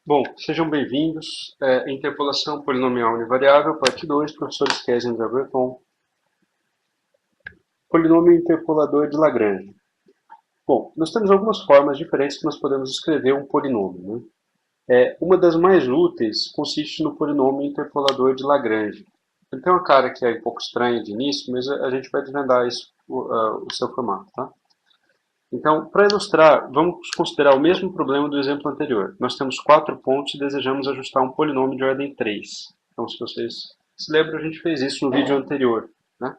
Bom, sejam bem-vindos. Interpolação polinomial univariável, parte 2, professor Skezen de Breton. Polinômio interpolador de Lagrange. Bom, nós temos algumas formas diferentes que nós podemos escrever um polinômio, né? Uma das mais úteis consiste no polinômio interpolador de Lagrange. Ele tem uma cara que é um pouco estranha de início, mas a gente vai desvendar isso, o seu formato, tá? Então, para ilustrar, vamos considerar o mesmo problema do exemplo anterior. Nós temos 4 pontos e desejamos ajustar um polinômio de ordem 3. Então, se vocês se lembram, a gente fez isso no vídeo anterior, né?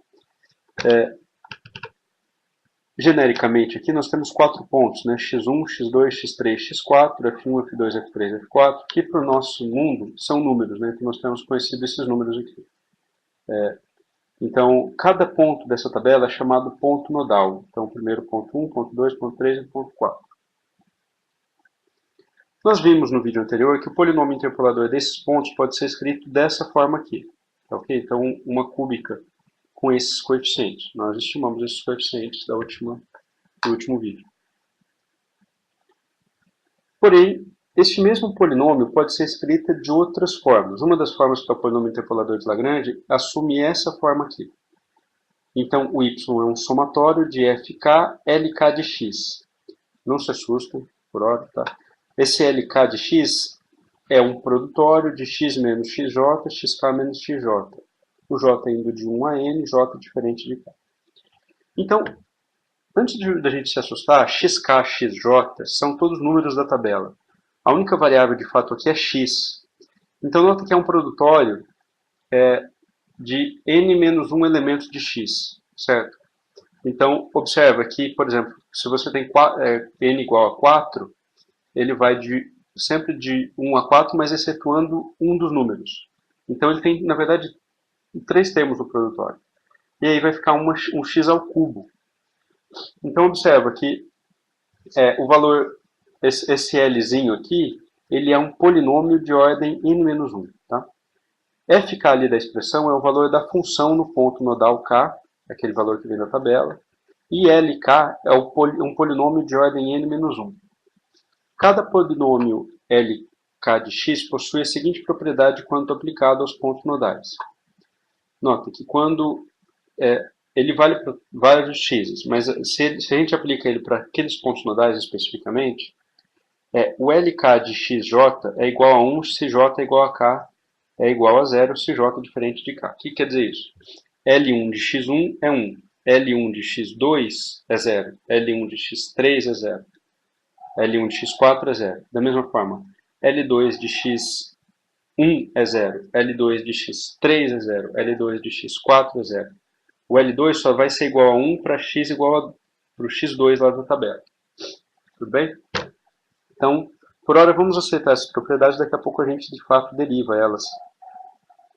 Genericamente, aqui nós temos 4 pontos, né? x1, x2, x3, x4, f1, f2, f3, f4, que para o nosso mundo são números, né? Então, nós temos conhecido esses números aqui. Então, cada ponto dessa tabela é chamado ponto nodal. Então, primeiro ponto 1, ponto 2, ponto 3 e ponto 4. Nós vimos no vídeo anterior que o polinômio interpolador desses pontos pode ser escrito dessa forma aqui. Ok? Então, uma cúbica com esses coeficientes. Nós estimamos esses coeficientes do último vídeo. Porém, este mesmo polinômio pode ser escrito de outras formas. Uma das formas para o polinômio interpolador de Lagrange assume essa forma aqui. Então, o y é um somatório de fk, lk de x. Não se assustem, por hora, tá? Esse lk de x é um produtório de x menos xj, xk menos xj. O j indo de 1 a n, j diferente de k. Então, antes da gente se assustar, xk, xj são todos números da tabela. A única variável de fato aqui é x. Então, nota que é um produtório de n menos 1 elementos de x, certo? Então, observa que, por exemplo, se você tem n igual a 4, ele vai sempre de 1 a 4, mas excetuando um dos números. Então, ele tem, na verdade, 3 termos no produtório. E aí vai ficar um x ao cubo. Então, observa que o valor, esse Lzinho aqui, ele é um polinômio de ordem n-1. Tá? Fk ali da expressão é o valor da função no ponto nodal k, aquele valor que vem da tabela. E Lk é um polinômio de ordem n-1. Cada polinômio Lk de x possui a seguinte propriedade quando aplicado aos pontos nodais. Nota que quando ele vale para vários x, mas se a gente aplica ele para aqueles pontos nodais especificamente, o Lk de xj é igual a 1 se j é igual a k, é igual a 0 se j é diferente de k. O que quer dizer isso? L1 de x1 é 1, L1 de x2 é 0, L1 de x3 é 0, L1 de x4 é 0. Da mesma forma, L2 de x1 é 0, L2 de x3 é 0, L2 de x4 é 0. O L2 só vai ser igual a 1 para x igual para o x2 lá da tabela. Tudo bem? Então, por hora vamos aceitar essas propriedades, daqui a pouco a gente de fato deriva elas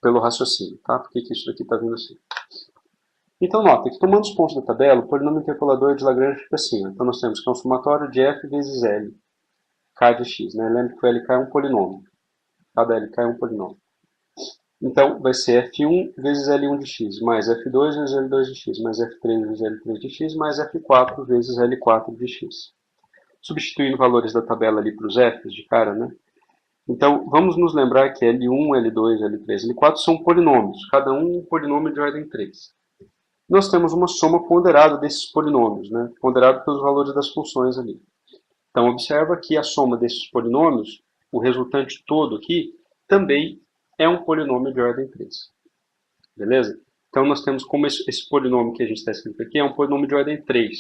pelo raciocínio, tá? Por que isso daqui está vindo assim? Então, nota que tomando os pontos da tabela, o polinômio interpolador de Lagrange fica assim. Então, nós temos que é um somatório de f vezes L, k de x. Né? Lembre que o LK é um polinômio. Cada LK é um polinômio. Então, vai ser f1 vezes L1 de x, mais f2 vezes L2 de x, mais f3 vezes L3 de x, mais f4 vezes L4 de x. Substituindo valores da tabela ali para os f's de cara, né? Então, vamos nos lembrar que L1, L2, L3, L4 são polinômios, cada um polinômio de ordem 3. Nós temos uma soma ponderada desses polinômios, né? Ponderado pelos valores das funções ali. Então, observa que a soma desses polinômios, o resultante todo aqui, também é um polinômio de ordem 3. Beleza? Então, nós temos como esse polinômio que a gente está escrito aqui é um polinômio de ordem 3.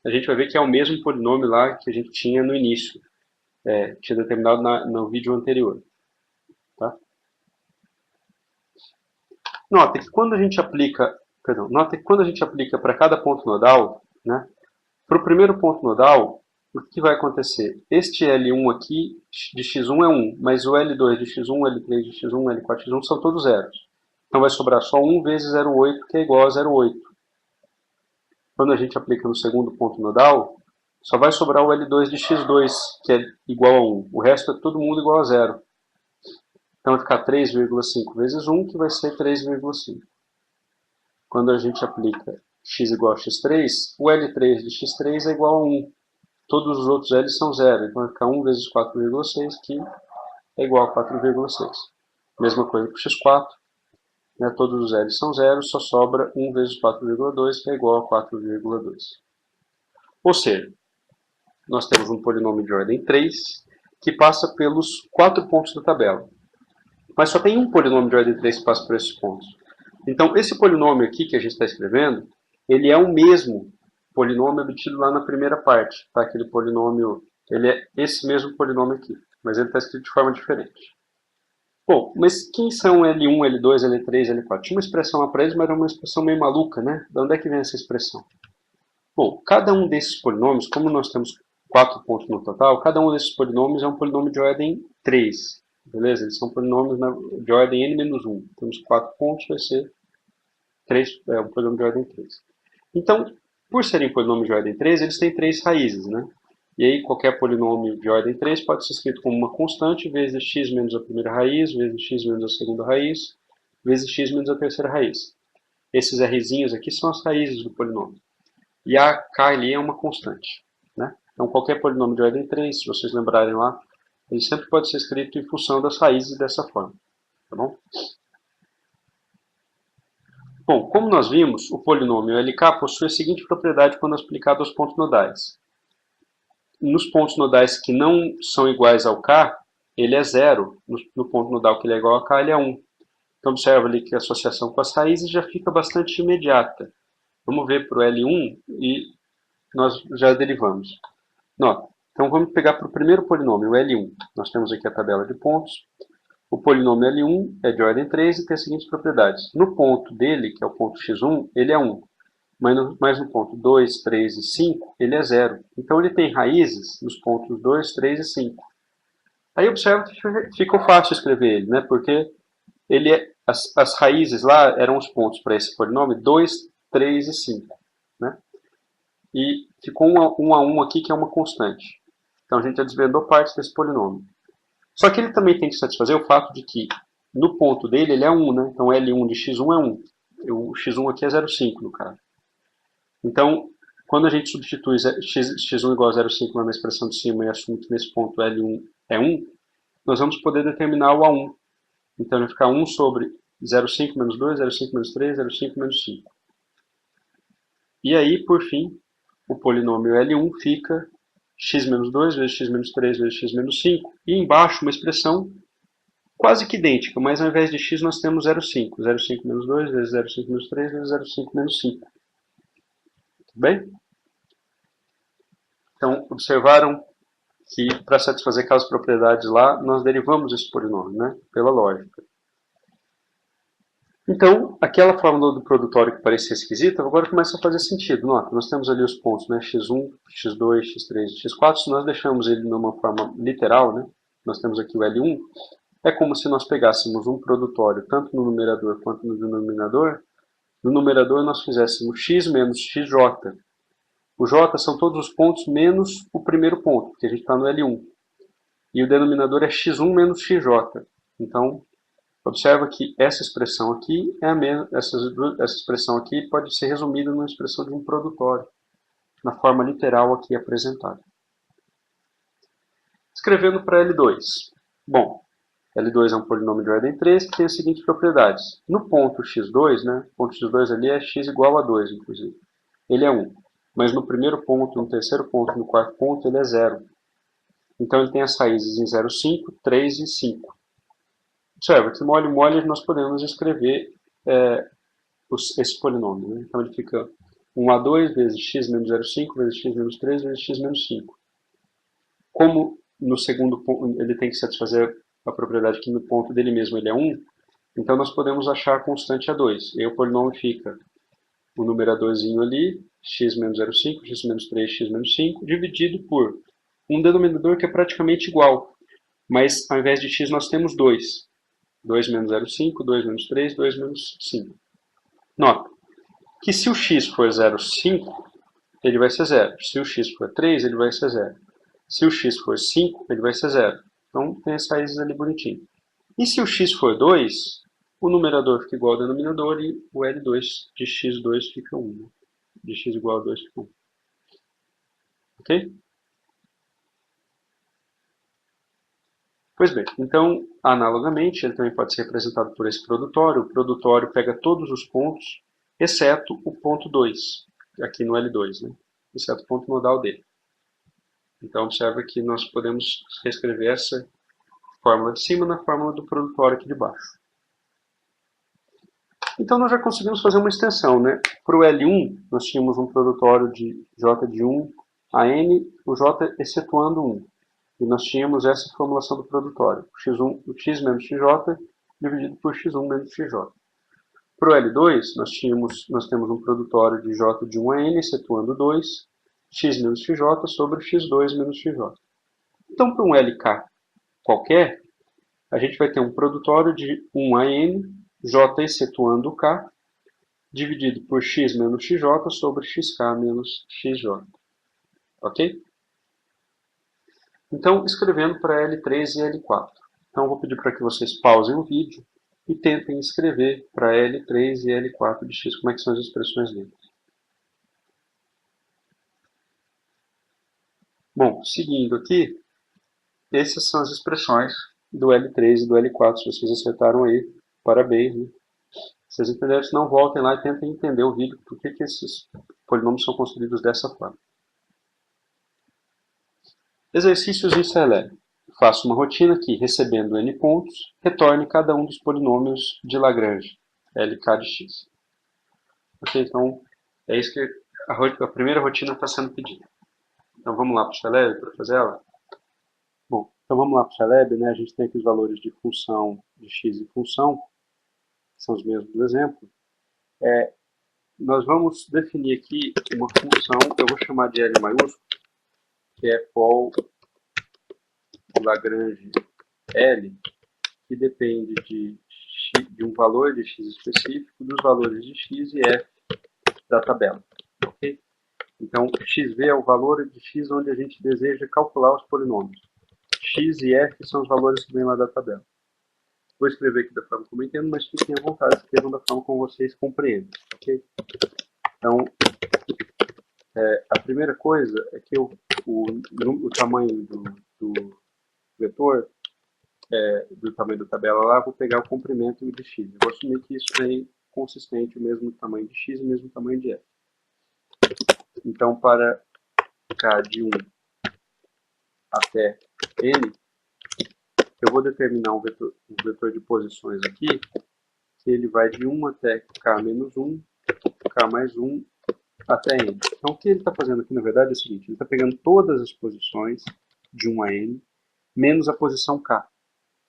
A gente vai ver que é o mesmo polinômio lá que a gente tinha no início, tinha determinado no vídeo anterior. Tá? Nota que quando a gente aplica para cada ponto nodal, né, para o primeiro ponto nodal, o que vai acontecer? Este L1 aqui de x1 é 1, mas o L2 de x1, L3 de x1, L4 de x1 são todos zeros. Então vai sobrar só 1 vezes 0,8, que é igual a 0,8. Quando a gente aplica no segundo ponto nodal, só vai sobrar o L2 de x2, que é igual a 1. O resto é todo mundo igual a 0. Então vai ficar 3,5 vezes 1, que vai ser 3,5. Quando a gente aplica x igual a x3, o L3 de x3 é igual a 1. Todos os outros L são 0, então vai ficar 1 vezes 4,6, que é igual a 4,6. Mesma coisa para o x4, né? Todos os L são zero, só sobra 1 vezes 4,2, que é igual a 4,2. Ou seja, nós temos um polinômio de ordem 3, que passa pelos 4 pontos da tabela. Mas só tem um polinômio de ordem 3 que passa por esses pontos. Então, esse polinômio aqui que a gente está escrevendo, ele é o mesmo polinômio obtido lá na primeira parte. Tá? Aquele polinômio, ele é esse mesmo polinômio aqui, mas ele está escrito de forma diferente. Bom, mas quem são L1, L2, L3, L4? Tinha uma expressão lá para eles, mas era uma expressão meio maluca, né? De onde é que vem essa expressão? Bom, cada um desses polinômios, como nós temos 4 pontos no total, cada um desses polinômios é um polinômio de ordem 3. Beleza? Eles são polinômios de ordem n-1. Temos 4 pontos, vai ser 3, um polinômio de ordem 3. Então, por serem polinômios de ordem 3, eles têm 3 raízes, né? E aí, qualquer polinômio de ordem 3 pode ser escrito como uma constante vezes x menos a primeira raiz, vezes x menos a segunda raiz, vezes x menos a terceira raiz. Esses rzinhos aqui são as raízes do polinômio. E a k ali é uma constante, né? Então, qualquer polinômio de ordem 3, se vocês lembrarem lá, ele sempre pode ser escrito em função das raízes dessa forma. Tá bom? Bom, como nós vimos, o polinômio LK possui a seguinte propriedade quando aplicado aos pontos nodais. Nos pontos nodais que não são iguais ao K, ele é zero. No ponto nodal que ele é igual a K, ele é 1. Então, observa ali que a associação com as raízes já fica bastante imediata. Vamos ver para o L1 e nós já derivamos. Nota. Então, vamos pegar para o primeiro polinômio, o L1. Nós temos aqui a tabela de pontos. O polinômio L1 é de ordem 3 e tem as seguintes propriedades. No ponto dele, que é o ponto x1, ele é 1. Mas no ponto 2, 3 e 5, ele é 0. Então, ele tem raízes nos pontos 2, 3 e 5. Aí, observa que ficou fácil escrever ele, né? Porque as raízes lá eram os pontos para esse polinômio 2, 3 e 5. Né? E ficou 1 a 1 aqui, que é uma constante. Então, a gente já desvendou parte desse polinômio. Só que ele também tem que satisfazer o fato de que no ponto dele ele é 1, né? Então L1 de x1 é 1. O x1 aqui é 0,5 no caso. Então, quando a gente substitui x1 igual a 0,5 na expressão de cima e assume que nesse ponto L1 é 1, nós vamos poder determinar o A1. Então, vai ficar 1 sobre 0,5 menos 2, 0,5 menos 3, 0,5 menos 5. E aí, por fim, o polinômio L1 fica x menos 2 vezes x menos 3 vezes x menos 5. E embaixo uma expressão quase que idêntica, mas ao invés de x nós temos 0,5. 0,5 menos 2 vezes 0,5 menos 3 vezes 0,5 menos 5. Tudo bem? Então, observaram que para satisfazer aquelas propriedades lá, nós derivamos esse polinômio, né? Pela lógica. Então, aquela fórmula do produtório que parecia esquisita, agora começa a fazer sentido. Nota, nós temos ali os pontos, né? x1, x2, x3 e x4. Se nós deixamos ele numa forma literal, né? Nós temos aqui o L1. É como se nós pegássemos um produtório, tanto no numerador quanto no denominador. No numerador nós fizéssemos x menos xj. O j são todos os pontos menos o primeiro ponto, porque a gente está no L1. E o denominador é x1 menos xj. Então, observa que essa expressão aqui é a mesma, essa expressão aqui pode ser resumida numa expressão de um produtório, na forma literal aqui apresentada. Escrevendo para L2. Bom, L2 é um polinômio de ordem 3 que tem as seguintes propriedades. No ponto x2, né, o ponto x2 ali é x igual a 2, inclusive. Ele é 1. Mas no primeiro ponto, no terceiro ponto, no quarto ponto, ele é 0. Então ele tem as raízes em 0, 5, 3 e 5. Observa que mole nós podemos escrever esse polinômio. Né? Então ele fica 1a2 vezes x menos 0,5 vezes x menos 3 vezes x menos 5. Como no segundo ponto ele tem que satisfazer a propriedade que no ponto dele mesmo ele é 1, então nós podemos achar a constante A2. E aí o polinômio fica o numeradorzinho ali, x menos 0,5, x menos 3, x menos 5, dividido por um denominador que é praticamente igual, mas ao invés de x nós temos 2. 2 menos 0,5, 2 menos 3, 2 menos 5. Nota que se o x for 0,5, ele vai ser 0. Se o x for 3, ele vai ser 0. Se o x for 5, ele vai ser 0. Então tem as raízes ali bonitinho. E se o x for 2, o numerador fica igual ao denominador e o L2 de x2 fica 1. Né? De x igual a 2 fica 1. Ok? Pois bem, então, analogamente, ele também pode ser representado por esse produtório. O produtório pega todos os pontos, exceto o ponto 2, aqui no L2, né? Exceto o ponto nodal dele. Então, observa que nós podemos reescrever essa fórmula de cima na fórmula do produtório aqui de baixo. Então, nós já conseguimos fazer uma extensão, né? Para o L1, nós tínhamos um produtório de J de 1 a N, o J excetuando 1. E nós tínhamos essa formulação do produtório, x1, o x menos xj dividido por x1 menos xj. Para o L2, nós temos um produtório de j de 1 a n, excetuando 2, x menos xj sobre x2 menos xj. Então, para um LK qualquer, a gente vai ter um produtório de 1 a n, j excetuando k, dividido por x menos xj sobre xk menos xj. Ok? Então, escrevendo para L3 e L4. Então, eu vou pedir para que vocês pausem o vídeo e tentem escrever para L3 e L4 de x, como é que são as expressões deles. Bom, seguindo aqui, essas são as expressões do L3 e do L4. Se vocês acertaram aí, parabéns. Né? Se vocês entenderam, se não, voltem lá e tentem entender o vídeo, por que esses polinômios são construídos dessa forma. Exercícios em Celeb. Faça uma rotina que, recebendo n pontos, retorne cada um dos polinômios de Lagrange, LK de x. Ok? Então, é isso que a primeira rotina está sendo pedida. Então, vamos lá para o Celeb para fazer ela? Bom, então vamos lá para o Celeb, né? A gente tem aqui os valores de função de x e função, que são os mesmos do exemplo. Nós vamos definir aqui uma função, eu vou chamar de L maiúsculo, que é Paul Lagrange L, que depende de um valor de x específico, dos valores de x e f da tabela. Okay? Então, xv é o valor de x onde a gente deseja calcular os polinômios. X e f são os valores que vêm lá da tabela. Vou escrever aqui da forma como eu entendo, mas fiquem à vontade, escrevam da forma como vocês compreendem. Okay? Então, a primeira coisa é que o tamanho do vetor, do tamanho da tabela lá, vou pegar o comprimento de x. Eu vou assumir que isso é consistente, o mesmo tamanho de x e o mesmo tamanho de f. Então, para k de 1 até n, eu vou determinar um vetor de posições aqui, que ele vai de 1 até k menos 1, k mais 1, até n. Então, o que ele está fazendo aqui, na verdade, é o seguinte, ele está pegando todas as posições de 1 a n, menos a posição k.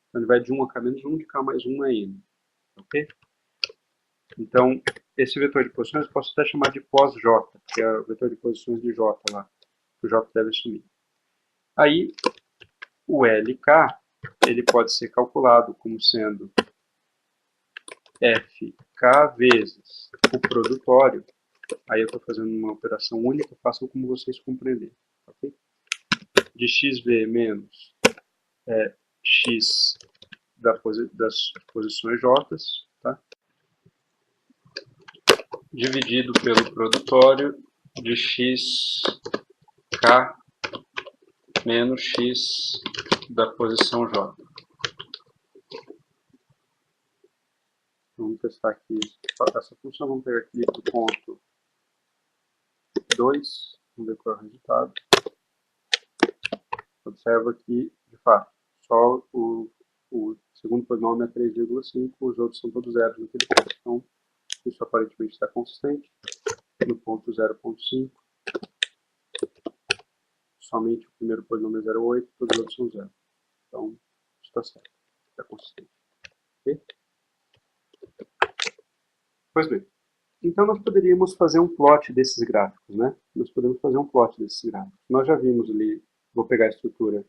Então, ele vai de 1 a k menos 1, de k mais 1 a n. Ok? Então, esse vetor de posições eu posso até chamar de pós-j, que é o vetor de posições de j lá, que o j deve assumir. Aí, o LK, ele pode ser calculado como sendo FK vezes o produtório. Aí eu estou fazendo uma operação única, façam como vocês compreenderem. Okay? De xv menos x das posições j, tá? Dividido pelo produtório de xk menos x da posição j. Vamos testar aqui essa função, vamos pegar aqui o ponto 2, vamos ver qual é o resultado. Observa que, de fato, só o segundo polinômio é 3,5, os outros são todos zeros naquele ponto. Então, isso aparentemente está consistente. No ponto 0,5, somente o primeiro polinômio é 0,8, todos os outros são zero. Então, isso está certo, está consistente. Ok? Pois bem, então nós poderíamos fazer um plot desses gráficos, né? Nós podemos fazer um plot desses gráficos. Nós já vimos ali, vou pegar a estrutura.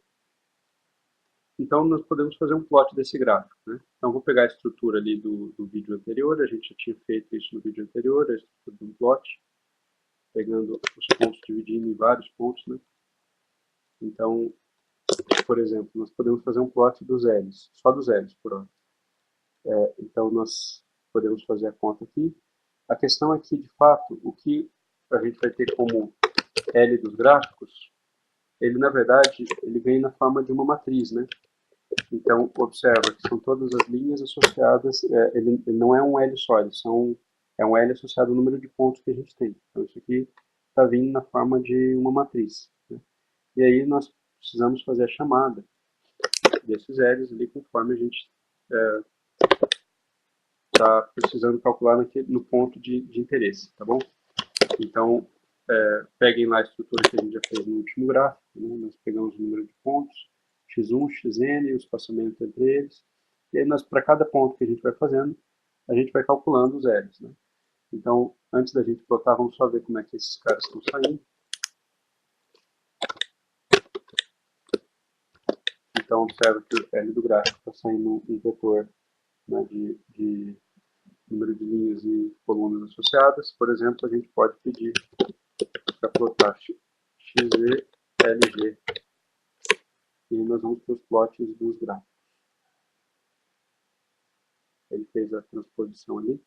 Então nós podemos fazer um plot desse gráfico, né? Então vou pegar a estrutura ali do vídeo anterior, a gente já tinha feito isso no vídeo anterior, a estrutura de um plot, pegando os pontos, dividindo em vários pontos, né? Então, por exemplo, nós podemos fazer um plot dos L's, só dos L's por hora. Então nós podemos fazer a conta aqui. A questão é que, de fato, o que a gente vai ter como L dos gráficos, ele, na verdade, ele vem na forma de uma matriz, né? Então, observa que são todas as linhas associadas, ele não é um L só, é um L associado ao número de pontos que a gente tem. Então, isso aqui está vindo na forma de uma matriz, né? E aí nós precisamos fazer a chamada desses L's ali conforme a gente está precisando calcular no ponto de interesse, tá bom? Então, peguem lá a estrutura que a gente já fez no último gráfico, né? Nós pegamos o número de pontos, x1, xn, o espaçamento entre eles, e aí para cada ponto que a gente vai fazendo, a gente vai calculando os L's, né? Então, antes da gente plotar, vamos só ver como é que esses caras estão saindo. Então, observa que o L do gráfico está saindo um vetor, né, de número de linhas e colunas associadas. Por exemplo, a gente pode pedir para plotar XZ, LG. E nós vamos para os plots dos gráficos. Ele fez a transposição ali,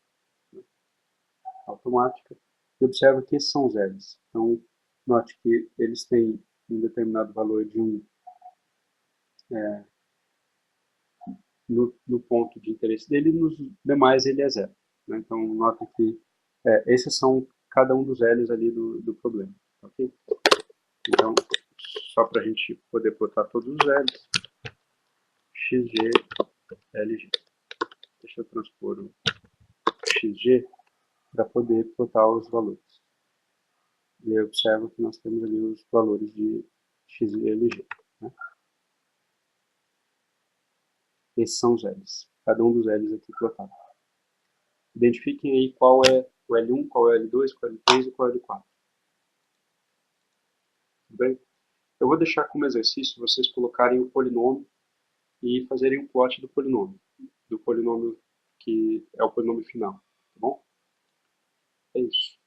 né, automática. E observa que esses são os L's. Então, note que eles têm um determinado valor de 1 no ponto de interesse dele, e nos demais ele é 0. Né? Então, nota que esses são cada um dos L's ali do problema. Ok? Então, só para a gente poder plotar todos os L's, XG, LG. Deixa eu transpor o XG para poder plotar os valores. E aí observa que nós temos ali os valores de X e LG. Né? Esses são os L's. Cada um dos L's aqui plotado. Identifiquem aí qual é o L1, qual é o L2, qual é o L3 e qual é o L4. Tudo bem? Eu vou deixar como exercício vocês colocarem o polinômio e fazerem um plot do polinômio que é o polinômio final. Tá bom? É isso.